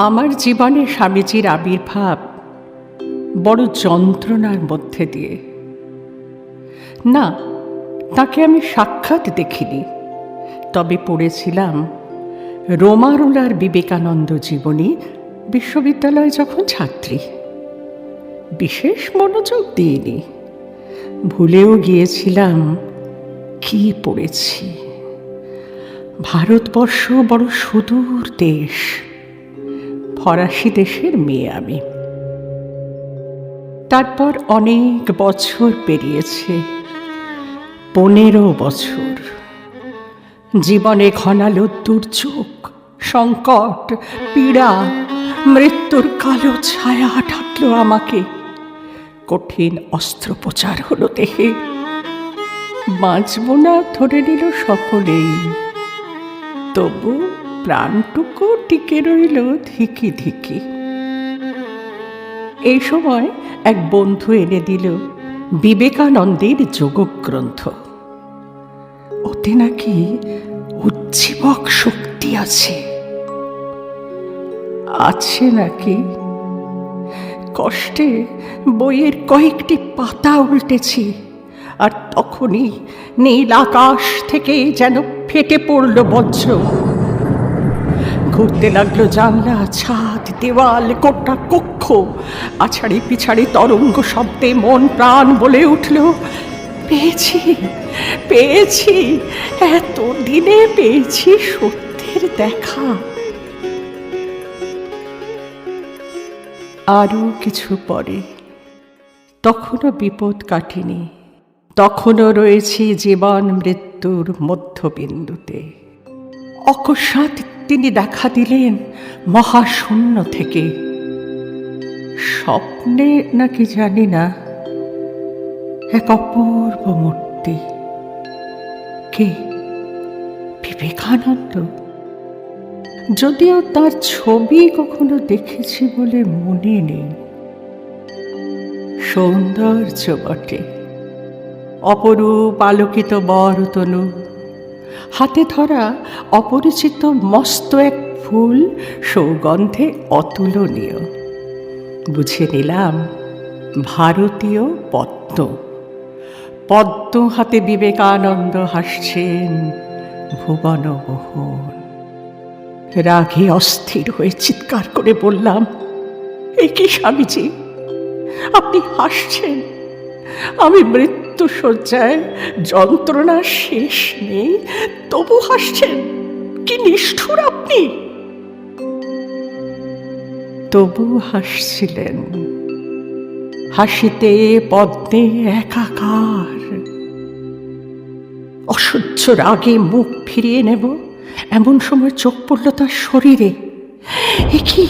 আমার জীবনে স্বামীজির আবির্ভাব বড় যন্ত্রণার মধ্যে দিয়ে। না, তাকে আমি সাক্ষাৎ দেখিনি, তবে পড়েছিলাম রোমারোলার বিবেকানন্দ জীবনী বিশ্ববিদ্যালয়ে যখন ছাত্রী। বিশেষ মনোযোগ দিইনি, ভুলেও গিয়েছিলাম কি পড়েছি। ভারতবর্ষ বড় সুদূর দেশ, ফরাসি দেশের মেয়ে আমি। তারপর অনেক বছর পেরিয়েছে, 15 বছর। জীবনে ঘনালো দুর্যোগ, সংকট, পীড়া, মৃত্যুর কালো ছায়া ঢাকলো আমাকে। কঠিন অস্ত্রোপচার হলো দেহে, বাঁচব না ধরে নিল সকলেই, তবু প্রাণটুকু টিকে রইল ধিকি ধিকি। এই সময় এক বন্ধু এনে দিল বিবেকানন্দের যোগগ্রন্থ। ওতে নাকি উজ্জীবক শক্তি আছে। আছে নাকি? কষ্টে বইয়ের কয়েকটি পাতা উল্টেছি, আর তখনই নীল আকাশ থেকে যেন ফেটে পড়ল বজ্র। ঘুরতে লাগলো জানলা, ছাদ, দেওয়াল, গোটা কক্ষ। আছাড়ি পিছাড়ি তরঙ্গ শব্দে মন প্রাণ বলে উঠল, পেয়েছি, পেয়েছি, এতদিনে পেয়েছি সত্যের দেখা। আরও কিছু পরে, তখনও বিপদ কাটেনি, তখনও রয়েছি জীবন মৃত্যুর মধ্যবিন্দুতে। অকস্মাৎ তিনি দেখা দিলেন মহাশূন্য থেকে। স্বপ্নে নাকি জানি না, এক অপূর্ব মূর্তি। কে? বিবেকানন্দ। যদিও তার ছবি কখনো দেখেছি বলে মনে নেই। সৌন্দর্য বটে, অপরূপ আলোকিত বরতনু, হাতে ধরা অপরিচিত মস্ত এক ফুল, সৌগন্ধে অতুলনীয়। বুঝে নিলাম ভারতীয় পদ্ম। পদ্ম হাতে বিবেকানন্দ হাসছেন ভুবনমোহন। রাগে অস্থির হয়ে চিৎকার করে বললাম, এ কি স্বামীজি, আপনি হাসছেন? আমি মৃত্যু শয্যায়, যন্ত্রণার শেষ নেই, তবু হাসছেন? কি নিষ্ঠুর আপনি! তবু হাসছিলেন। হাসিতে পদ্মে একাকার। অসহ্য রাগে মুখ ফিরিয়ে নেব, এমন সময় চোখ পড়ল তার শরীরে। এ কি,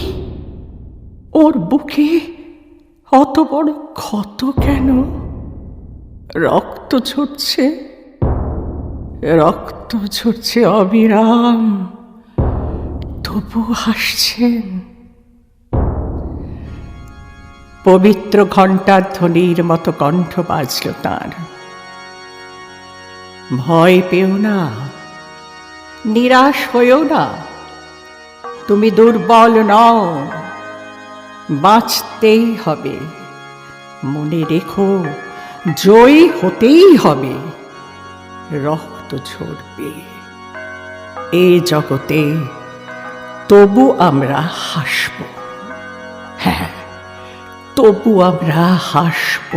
ওর বুকে অত বড় ক্ষত কেন? রক্ত ঝরছে, রক্ত ঝরছে অবিরাম, তবু হাসছেন। পবিত্র ঘণ্টার ধ্বনির মতো কণ্ঠ বাজল তাঁর। ভয় পেও না, নিরাশ হইও না, তুমি দুর্বল নও, বাঁচতেই হবে। মনে রেখো, জয়ী হতেই হবে। রক্ত ঝরবে এ জগতে, তবু আমরা হাসব। হ্যাঁ, তবু আমরা হাসব।